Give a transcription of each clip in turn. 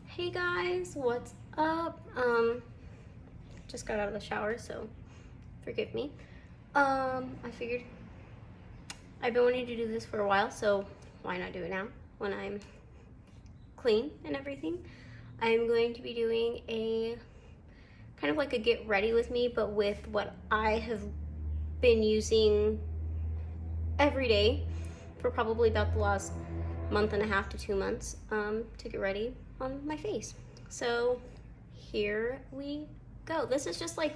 Hey guys, what's up? Just got out of the shower, so forgive me. I figured I've been wanting to do this for a while, so why not do it now when I'm clean and everything. I'm going to be doing a kind of like a get ready with me, but with what I have been using every day for probably about the last month and a half to 2 months to get ready on my face. So here we go. This is just like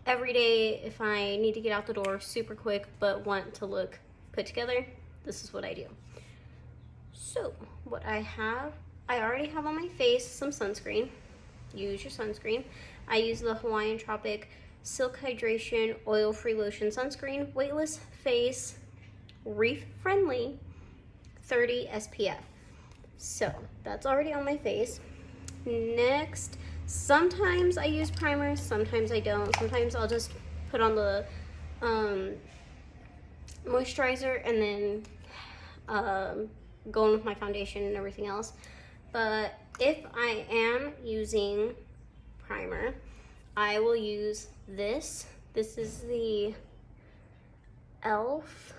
every day if I need to get out the door super quick but want to look put together, this is what I do. So what I already have on my face some sunscreen. Use your sunscreen. I use the Hawaiian Tropic Silk Hydration Oil-Free Lotion Sunscreen, weightless face, reef friendly, 30 SPF. So that's already on my face. Next, sometimes I use primers, sometimes I don't. Sometimes I'll just put on the moisturizer and then go in with my foundation and everything else. But if I am using primer, I will use this. This is the E.l.f.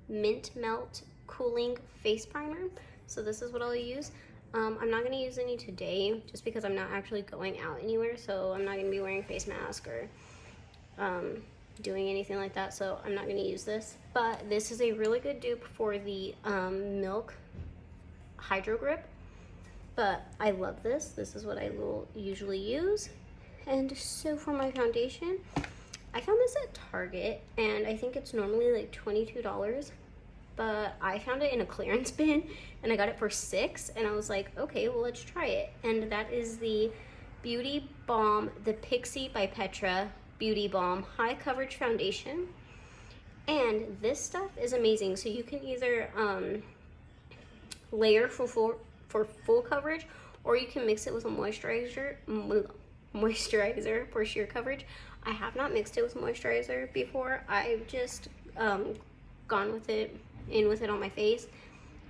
Mint Melt Cooling Face Primer. So this is what I'll use. I'm not going to use any today just because I'm not actually going out anywhere, so I'm not going to be wearing a face mask or doing anything like that, so I'm not going to use this. But this is a really good dupe for the Milk Hydro Grip. But I love this. This is what I will usually use. And so for my foundation, I found this at Target, and I think it's normally like $22, but I found it in a clearance bin, and I got it for $6, and I was like, okay, well, let's try it. And that is the Beauty Balm, the Pixie by Petra Beauty Balm High Coverage Foundation. And this stuff is amazing. So you can either layer for full coverage, or you can mix it with a moisturizer for sheer coverage. I have not mixed it with moisturizer before. I've just gone with it, in with it on my face,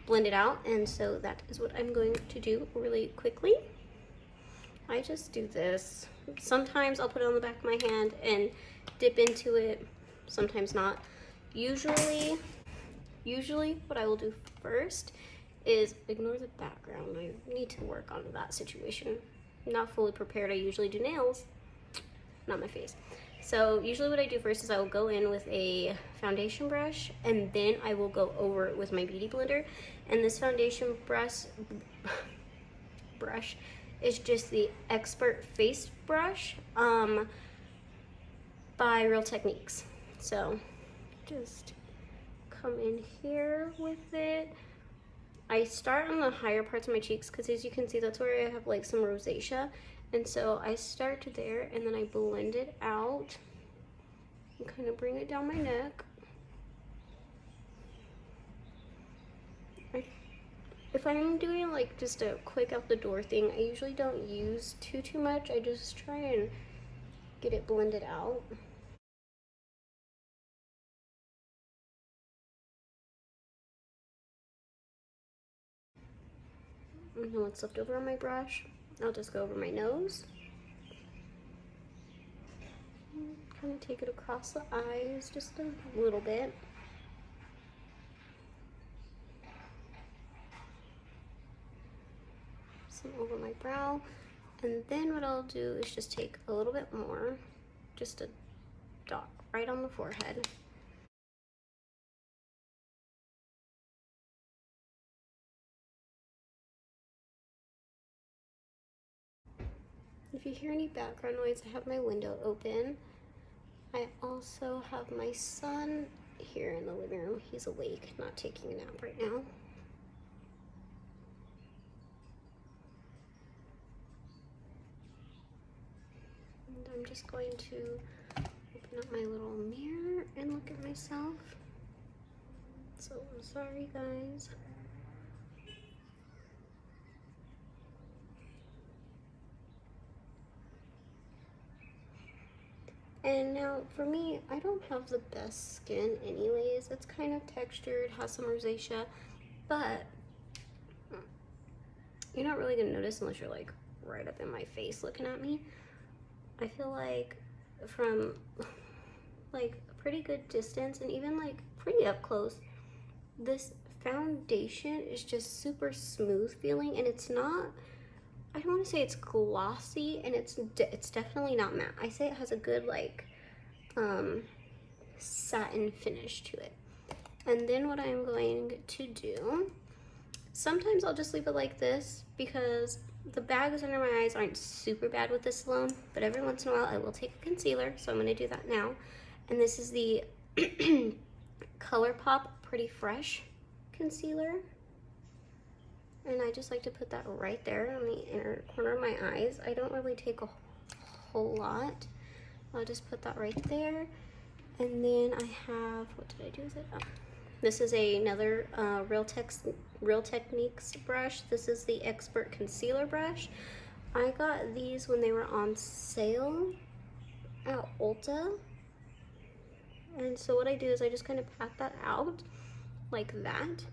blend it out, and so that is what I'm going to do really quickly. I just do this. Sometimes I'll put it on the back of my hand and dip into it, sometimes not. Usually what I will do first is ignore the background. I need to work on that situation. Not fully prepared. I usually do nails, not my face. So usually what I do first is I will go in with a foundation brush, and then I will go over it with my beauty blender. And this foundation brush is just the Expert Face Brush by Real Techniques. So just come in here with it. I start on the higher parts of my cheeks because, as you can see, that's where I have like some rosacea. And so I start there, and then I blend it out and kind of bring it down my neck. If I'm doing like just a quick out the door thing, I usually don't use too much. I just try and get it blended out. And then what's left over on my brush, I'll just go over my nose. Kind of take it across the eyes just a little bit. Some over my brow. And then what I'll do is just take a little bit more, just a dot right on the forehead. If you hear any background noise, I have my window open. I also have my son here in the living room. He's awake, not taking a nap right now. And I'm just going to open up my little mirror and look at myself. So I'm sorry, guys. And now for me, I don't have the best skin anyways. It's kind of textured, has some rosacea, but you're not really gonna notice unless you're like right up in my face looking at me. I feel like from like a pretty good distance and even like pretty up close, this foundation is just super smooth feeling, and it's not, I don't want to say it's glossy, and it's definitely not matte. I say it has a good like satin finish to it. And then what I'm going to do, sometimes I'll just leave it like this because the bags under my eyes aren't super bad with this alone, but every once in a while I will take a concealer, so I'm going to do that now. And this is the Colourpop Pretty Fresh concealer, and I just like to put that right there on the inner corner of my eyes. I don't really take a whole lot. I'll just put that right there. And then I have, what did I do with it? Oh, this is another Real Techniques brush. This is the Expert Concealer brush. I got these when they were on sale at Ulta. And so what I do is I just kind of pat that out like that,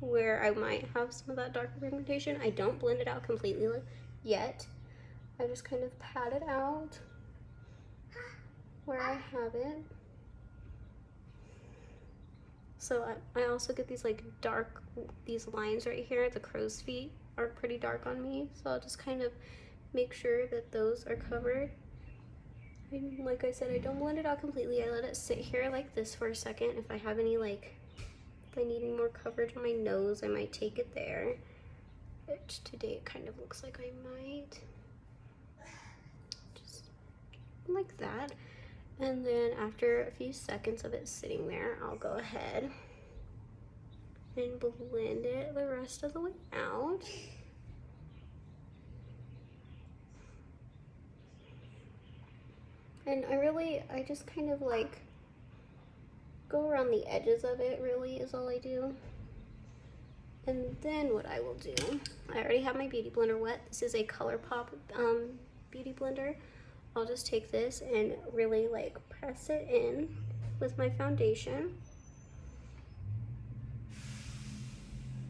where I might have some of that darker pigmentation. I don't blend it out completely yet. I just kind of pat it out where I have it. So I also get these like dark, these lines right here. The crow's feet are pretty dark on me, so I'll just kind of make sure that those are covered. And like I said, I don't blend it out completely. I let it sit here like this for a second. If I have any like, if I need any more coverage on my nose, I might take it there. Which today it kind of looks like I might. Just like that. And then after a few seconds of it sitting there, I'll go ahead and blend it the rest of the way out. And I just kind of like go around the edges of it, really, is all I do. And then what I will do, I already have my beauty blender wet. This is a Colourpop beauty blender. I'll just take this and really like press it in with my foundation.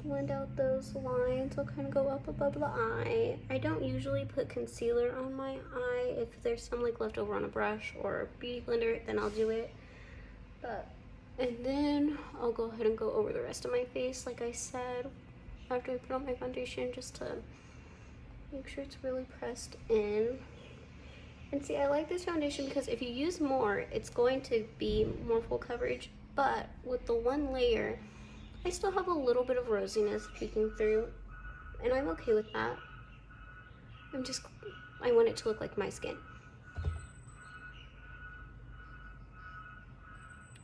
Blend out those lines. I'll kind of go up above the eye. I don't usually put concealer on my eye. If there's some like left over on a brush or a beauty blender, then I'll do it. And then I'll go ahead and go over the rest of my face, like I said, after I put on my foundation, just to make sure it's really pressed in. And see, I like this foundation because if you use more, it's going to be more full coverage, but with the one layer, I still have a little bit of rosiness peeking through, and I'm okay with that. I want it to look like my skin.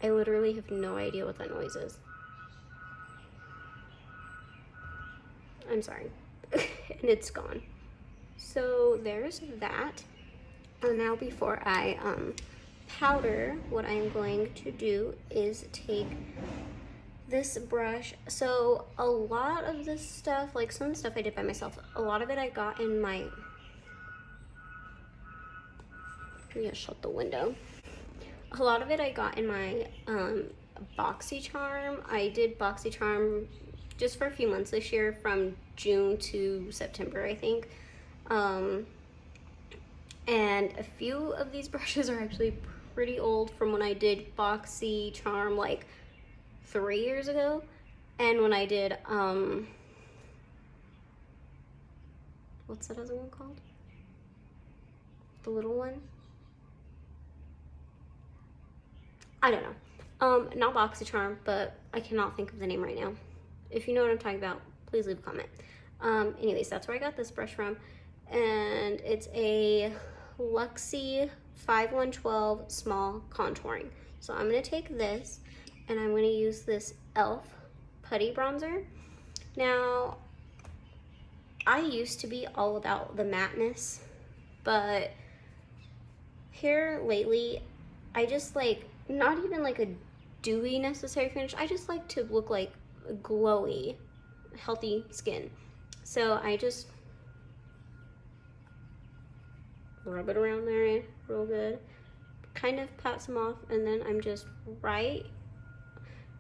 I literally have no idea what that noise is. I'm sorry. And it's gone. So there's that. And now before I powder, what I'm going to do is take this brush. So a lot of this stuff, like some stuff I did by myself, a lot of it I got in my, yeah, shut the window. A lot of it I got in my BoxyCharm. I did BoxyCharm just for a few months this year, from June to September, I think. And a few of these brushes are actually pretty old from when I did BoxyCharm like 3 years ago. And when I did, what's that other one called? The little one? I don't know. Not BoxyCharm, but I cannot think of the name right now. If you know what I'm talking about, please leave a comment. Anyways, that's where I got this brush from. And it's a Luxie 5112 small contouring. So I'm going to take this and I'm going to use this E.l.f. Putty Bronzer. Now, I used to be all about the matteness, but here lately, I just like, not even like a dewy necessary finish, I just like to look like glowy, healthy skin. So I just rub it around there real good, kind of pat some off, and then I'm just right,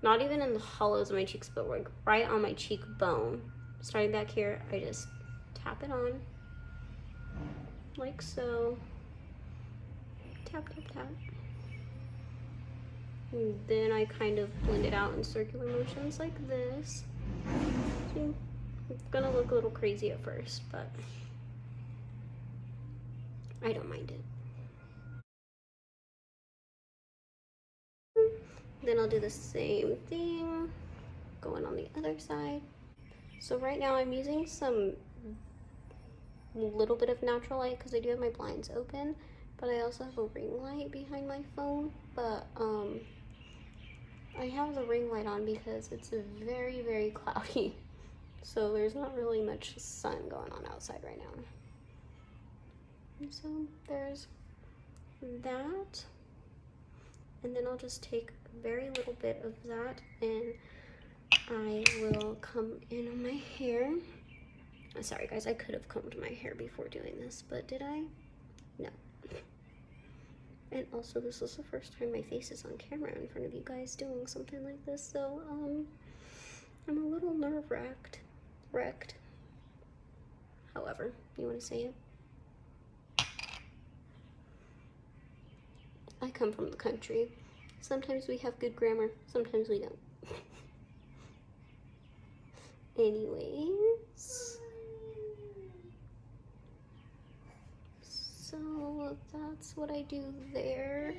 not even in the hollows of my cheeks, but like right on my cheekbone, starting back here, I just tap it on like so. Tap, tap, tap. And then I kind of blend it out in circular motions like this. See, it's gonna look a little crazy at first, but I don't mind it. Then I'll do the same thing, going on the other side. So right now I'm using some little bit of natural light because I do have my blinds open, but I also have a ring light behind my phone. But I have the ring light on because it's very, very cloudy. So there's not really much sun going on outside right now. And so there's that. And then I'll just take a very little bit of that and I will come in on my hair. Sorry guys, I could have combed my hair before doing this, but did I? No. And also this is the first time my face is on camera in front of you guys doing something like this, so I'm a little wrecked. However you want to say it. I come from the country. Sometimes we have good grammar, sometimes we don't. Anyways, so that's what I do there.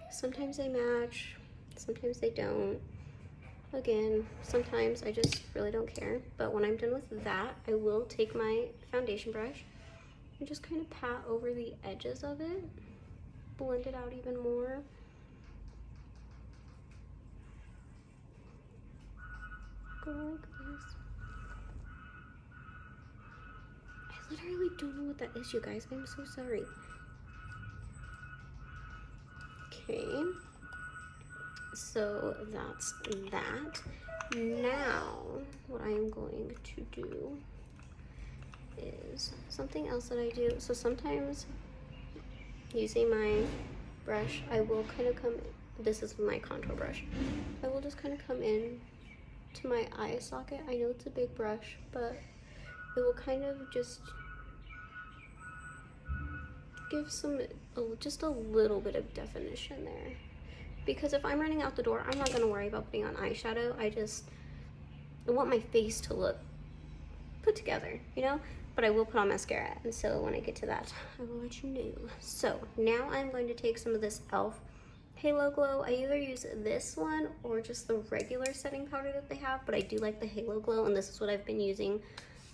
Sometimes they match, sometimes they don't. Again, sometimes I just really don't care. But when I'm done with that, I will take my foundation brush and just kind of pat over the edges of it, blend it out even more. Go like this. I literally don't know what that is, you guys. I'm so sorry. Okay. So that's that. Now, what I am going to do is something else that I do. So sometimes using my brush, I will kind of come, this is my contour brush. I will just kind of come in to my eye socket. I know it's a big brush, but it will kind of just give some, just a little bit of definition there. Because if I'm running out the door, I'm not gonna worry about putting on eyeshadow. I want my face to look put together, you know? But I will put on mascara, and so when I get to that, I will let you know. So now I'm going to take some of this e.l.f. Halo Glow. I either use this one or just the regular setting powder that they have, but I do like the Halo Glow, and this is what I've been using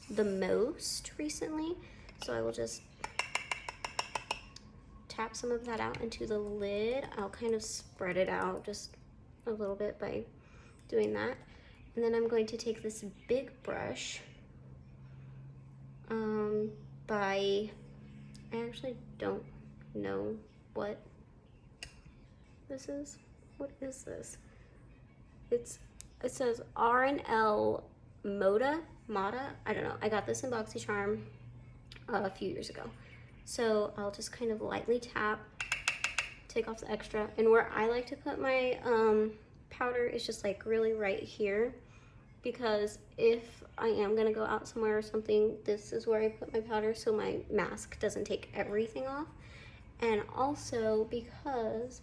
the most recently. So I will just tap some of that out into the lid. I'll kind of spread it out just a little bit by doing that. And then I'm going to take this big brush I actually don't know what this is. What is this? It says R&L Mata. I don't know. I got this in BoxyCharm a few years ago. So I'll just kind of lightly tap, take off the extra. And where I like to put my powder is just like really right here. Because if I am gonna go out somewhere or something, this is where I put my powder so my mask doesn't take everything off. And also because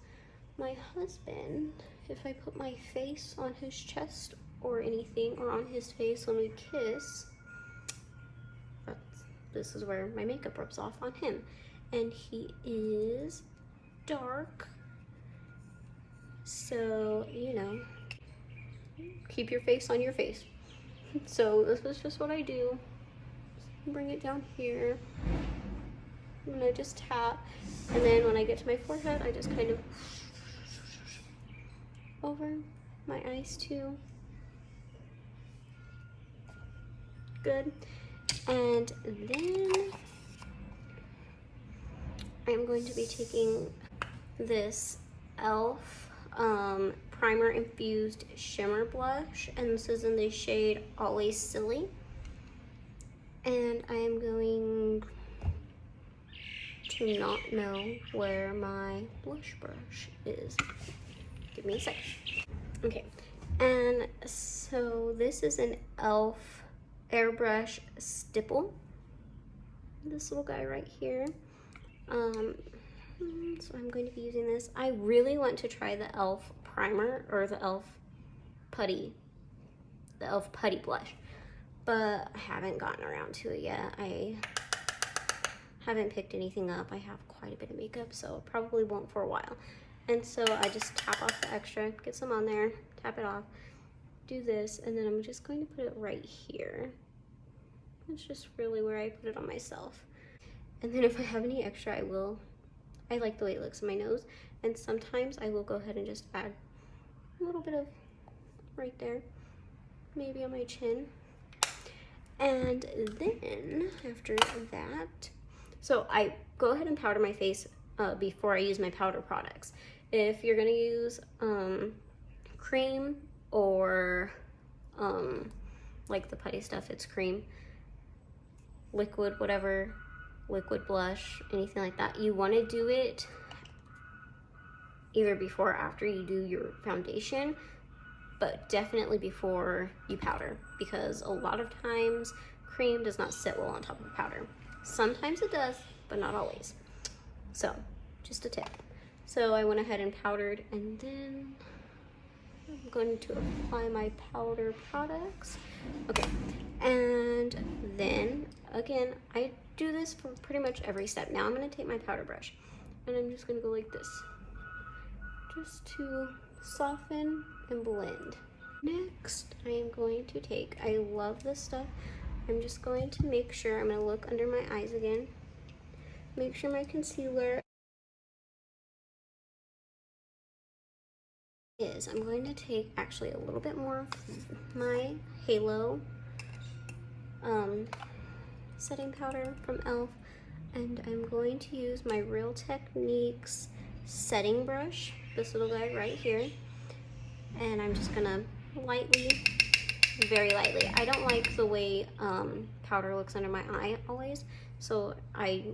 my husband, if I put my face on his chest or anything, or on his face when we kiss, this is where my makeup rubs off on him. And he is dark, so, you know, keep your face on your face. So this is just what I do. Bring it down here. And I just tap. And then when I get to my forehead, I just kind of over my eyes too. Good. And then I'm going to be taking this e.l.f. Primer Infused Shimmer Blush, and this is in the shade Always Silly. And I am going to not know where my blush brush is. Give me a second. Okay, and so this is an e.l.f. Airbrush Stipple. This little guy right here. So I'm going to be using this. I really want to try the e.l.f. primer or the e.l.f. Putty, the e.l.f. Putty Blush, but I haven't gotten around to it yet. I haven't picked anything up. I have quite a bit of makeup, so it probably won't for a while. And so I just tap off the extra, get some on there, tap it off, do this, and then I'm just going to put it right here. It's just really where I put it on myself. And then if I have any extra, I like the way it looks on my nose, and sometimes I will go ahead and just add a little bit of right there, maybe on my chin. And then after that, so I go ahead and powder my face before I use my powder products. If you're gonna use cream or like the putty stuff, it's cream, liquid, whatever, liquid blush, anything like that, you want to do it either before or after you do your foundation, but definitely before you powder, because a lot of times cream does not sit well on top of powder. Sometimes it does, but not always. So just a tip. So I went ahead and powdered, and then I'm going to apply my powder products. Okay, and then again, I do this for pretty much every step. Now I'm going to take my powder brush, and I'm just going to go like this, just to soften and blend. Next, I am going to take, I love this stuff, I'm just going to make sure, I'm going to look under my eyes again, make sure my concealer is, I'm going to take actually a little bit more of my Halo setting powder from e.l.f. and I'm going to use my Real Techniques setting brush, this little guy right here, and I'm just gonna lightly, very lightly. I don't like the way powder looks under my eye always, so I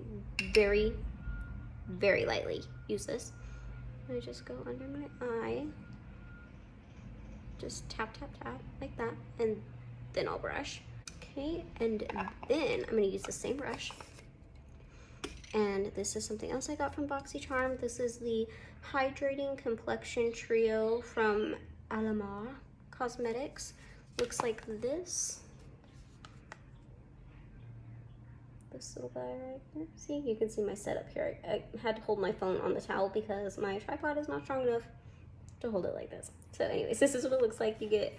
very, very lightly use this. I just go under my eye, just tap, tap, tap, like that, and then I'll brush. Okay, and then I'm gonna use the same brush. And this is something else I got from BoxyCharm. This is the Hydrating Complexion Trio from Alamo Cosmetics. Looks like this. This little guy right here. See, you can see my setup here. I had to hold my phone on the towel because my tripod is not strong enough to hold it like this. So anyways, this is what it looks like. You get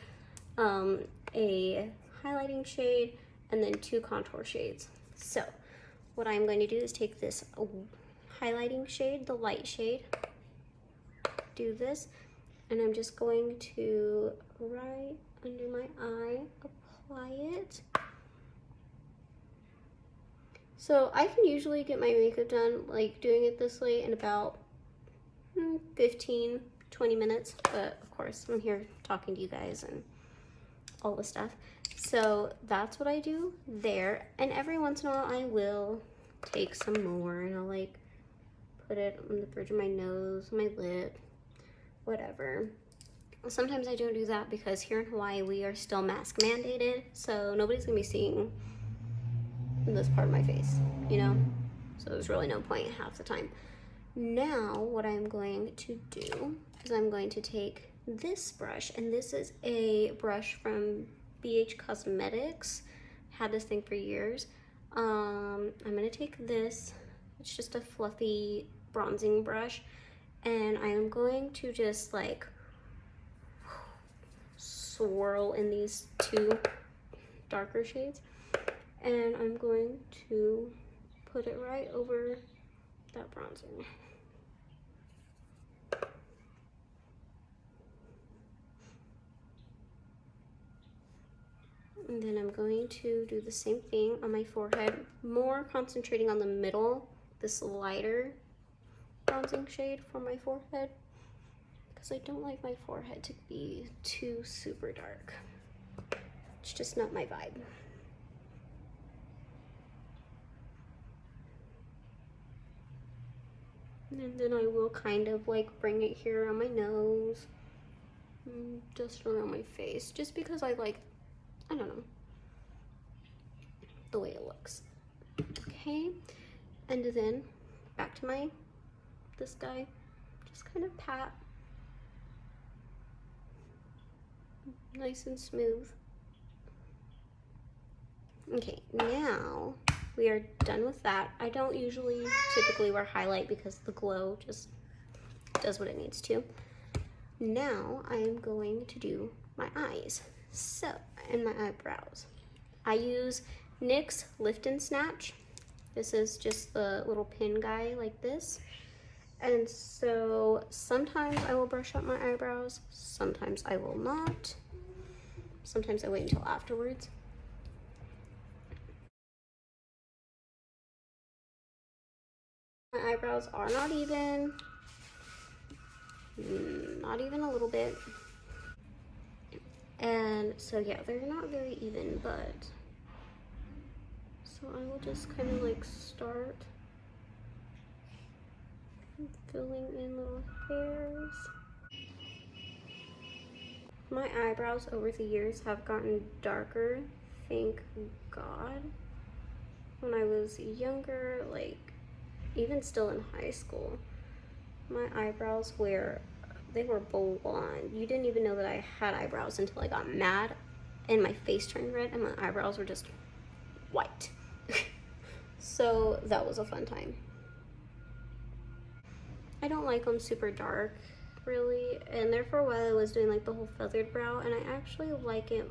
a highlighting shade and then 2 contour shades. So what I'm going to do is take this highlighting shade, the light shade, do this, and I'm just going to right under my eye apply it. So I can usually get my makeup done like doing it this way in about 15-20 minutes, but of course I'm here talking to you guys and all the stuff. So that's what I do there, and every once in a while I will take some more and I'll like put it on the bridge of my nose, my lip, whatever. Sometimes I don't do that because here in Hawaii we are still mask mandated, so nobody's gonna be seeing this part of my face, you know? So there's really no point half the time. Now what I'm going to do is I'm going to take this brush, and this is a brush from BH Cosmetics. Had this thing for years. I'm gonna take this, it's just a fluffy bronzing brush, and I'm going to just like swirl in these 2 darker shades, and I'm going to put it right over that bronzer. And then I'm going to do the same thing on my forehead, more concentrating on the middle, this lighter bronzing shade for my forehead, because I don't like my forehead to be too super dark. It's just not my vibe. And then I will kind of like bring it here on my nose, just around my face, just because I don't know. the way it looks. Okay, and then back to this guy, just kind of pat, nice and smooth. Okay, now we are done with that. I don't typically wear highlight because the glow just does what it needs to. Now I am going to do my eyes, and my eyebrows. I use NYX Lift and Snatch. This is just the little pin guy like this. And so sometimes I will brush up my eyebrows, sometimes I will not. Sometimes I wait until afterwards. My eyebrows are not even a little bit. And so yeah, they're not very even, but so I will just kind of like start filling in little hairs. My eyebrows over the years have gotten darker, thank God. When I was younger, like even still in high school, my eyebrows were blonde. You didn't even know that I had eyebrows until I got mad and my face turned red and my eyebrows were just white. So that was a fun time. I don't like them super dark, really, and there for a while I was doing like the whole feathered brow, and I actually like it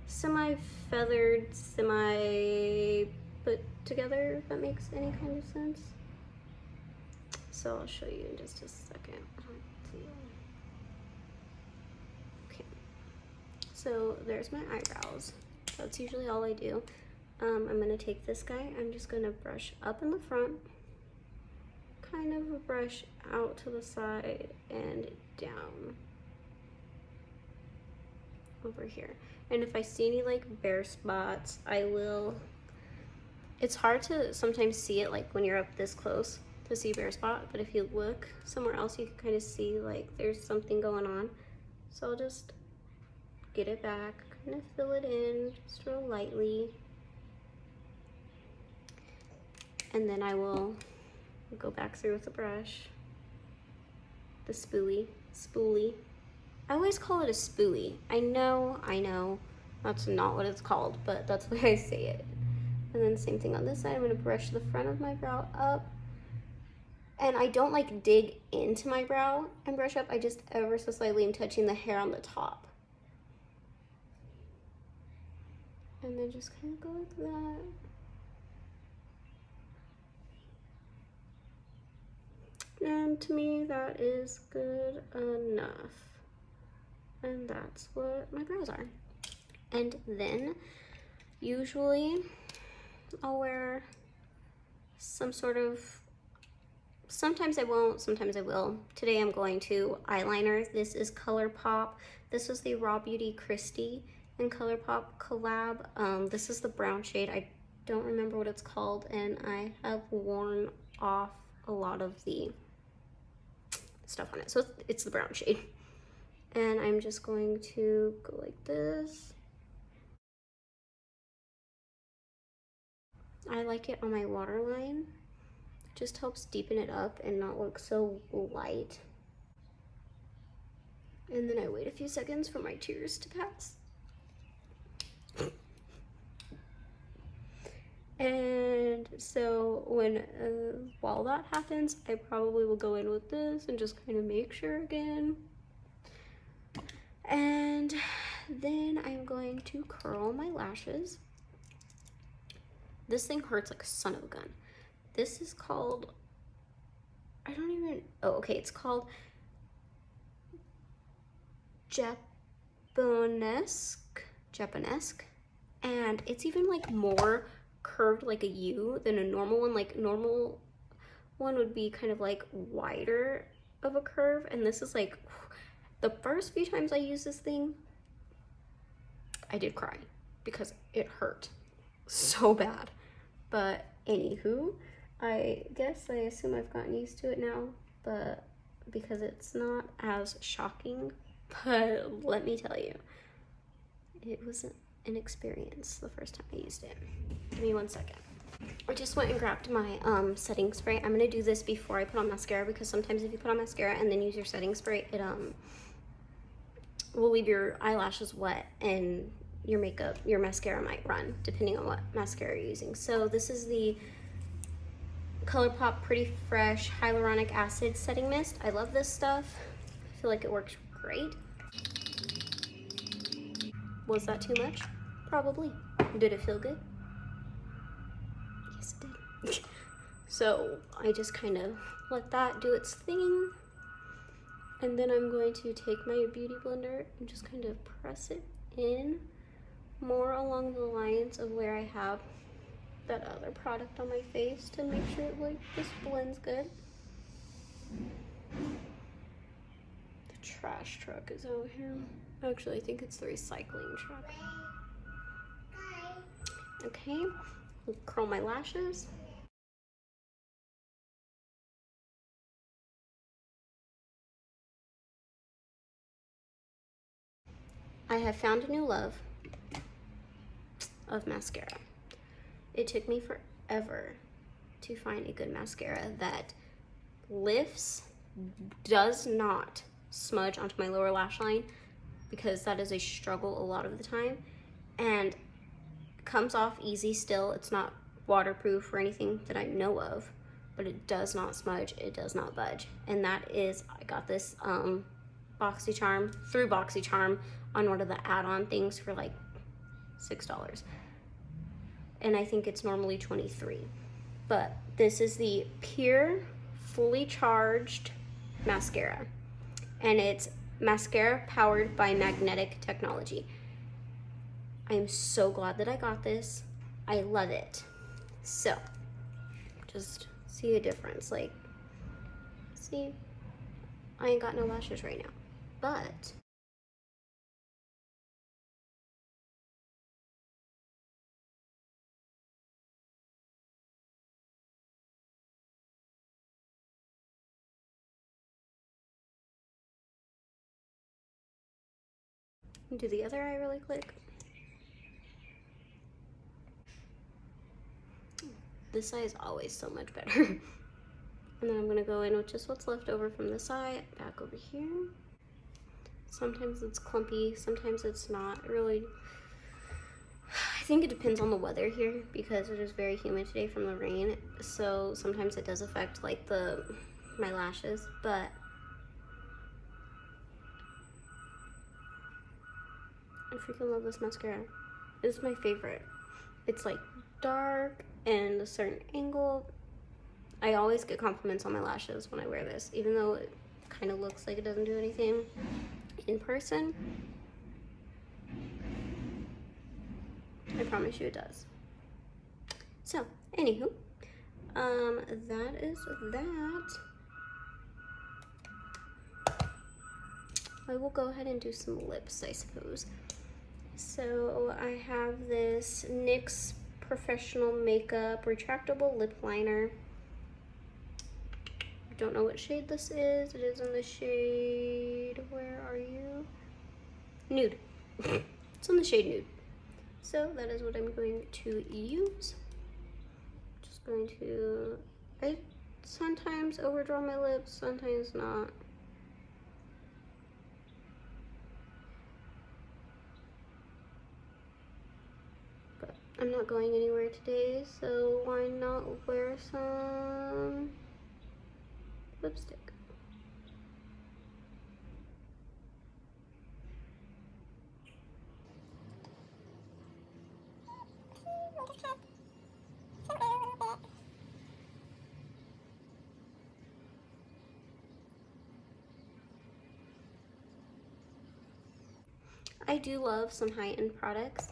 semi-feathered, semi-put together, if that makes any kind of sense. So I'll show you in just a second. Okay, so there's my eyebrows. That's usually all I do. I'm gonna take this guy, I'm just gonna brush up in the front, kind of brush out to the side and down over here. And if I see any like bare spots, I will. It's hard to sometimes see it like when you're up this close to see a bare spot, but if you look somewhere else, you can kind of see like there's something going on. So I'll just get it back, kind of fill it in just real lightly. And then I will go back through with a brush, the spoolie. I always call it a spoolie. I know, that's not what it's called, but that's the way I say it. And then same thing on this side, I'm gonna brush the front of my brow up. And I don't like dig into my brow and brush up, I just ever so slightly am touching the hair on the top. And then just kind of go like that. And to me, that is good enough. And that's what my brows are. And then, usually, I'll wear some sort of, sometimes I won't, sometimes I will. Today I'm going to eyeliner. This is Colourpop. This is the Raw Beauty Christie and Colourpop collab. This is the brown shade. I don't remember what it's called, and I have worn off a lot of the stuff on it. So it's the brown shade. And I'm just going to go like this. I like it on my waterline. It just helps deepen it up and not look so light. And then I wait a few seconds for my tears to pass. And so while that happens, I probably will go in with this and just kind of make sure again. And then I'm going to curl my lashes. This thing hurts like a son of a gun. This is called, it's called Japonesque. And it's even like more curved like a U than a normal one. Like normal one would be kind of like wider of a curve, and this is like, the first few times I used this thing, I did cry because it hurt so bad. But anywho, I assume I've gotten used to it now, but because it's not as shocking. But let me tell you, it an experience the first time I used it. Give me 1 second. I just went and grabbed my setting spray. I'm gonna do this before I put on mascara because sometimes if you put on mascara and then use your setting spray, it will leave your eyelashes wet and your makeup, your mascara might run depending on what mascara you're using. So this is the Colourpop Pretty Fresh Hyaluronic Acid Setting Mist. I love this stuff. I feel like it works great. Was that too much? Probably. Did it feel good? Yes, it did. So I just kind of let that do its thing. And then I'm going to take my beauty blender and just kind of press it in more along the lines of where I have that other product on my face to make sure it like this blends good. The trash truck is out here. Actually, I think it's the recycling truck. Okay, I'll curl my lashes. I have found a new love of mascara. It took me forever to find a good mascara that lifts, does not smudge onto my lower lash line, because that is a struggle a lot of the time, and comes off easy still. It's not waterproof or anything that I know of, but it does not smudge, it does not budge. And that is, I got this BoxyCharm, through BoxyCharm on one of the add-on things for like $6. And I think it's normally $23. But this is the PUR Fully Charged Mascara. And it's mascara powered by magnetic technology. I am so glad that I got this. I love it. So, just see a difference. Like, see, I ain't got no lashes right now. But do the other eye really quick. This eye is always so much better. And then I'm gonna go in with just what's left over from this eye, back over here. Sometimes it's clumpy, sometimes it's not. Really, I think it depends on the weather here because it is very humid today from the rain. So sometimes it does affect like my lashes, but I freaking love this mascara. It's my favorite. It's like dark and a certain angle. I always get compliments on my lashes when I wear this, even though it kind of looks like it doesn't do anything in person. I promise you it does. So, anywho, that is that. I will go ahead and do some lips, I suppose. So I have this NYX Professional Makeup Retractable Lip Liner. Don't know what shade this is. It is in the shade, where are you? Nude. It's in the shade Nude. So that is what I'm going to use. Just going to, I sometimes overdraw my lips, sometimes not. But I'm not going anywhere today, so why not wear some lipstick? I do love some high-end products.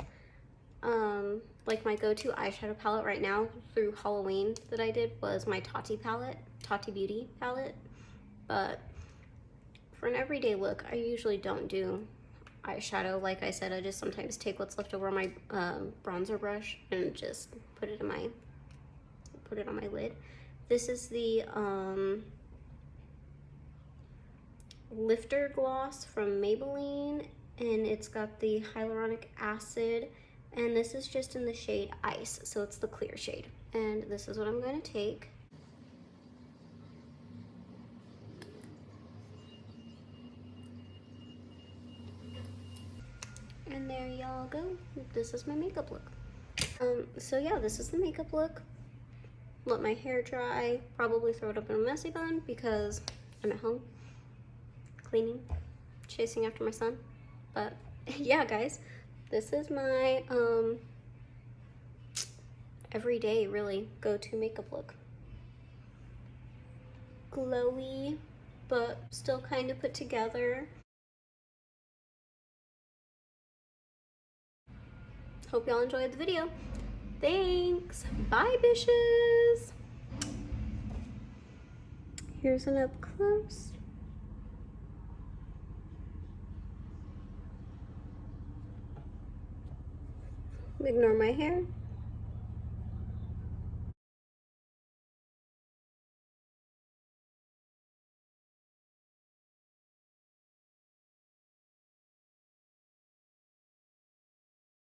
Like my go-to eyeshadow palette right now through Halloween that I did was my Tati palette, Tati Beauty palette. But for an everyday look, I usually don't do eyeshadow. Like I said, I just sometimes take what's left over on my bronzer brush and just put it on my lid. This is the Lifter Gloss from Maybelline, and it's got the hyaluronic acid And this is just in the shade Ice, so it's the clear shade. And this is what I'm going to take. And there y'all go. This is my makeup look. So yeah, this is the makeup look. Let my hair dry. Probably throw it up in a messy bun because I'm at home cleaning, chasing after my son. But yeah, guys, this is my everyday really go-to makeup look. Glowy, but still kind of put together. Hope y'all enjoyed the video. Thanks. Bye, Bisshhs. Here's an up close. Ignore my hair.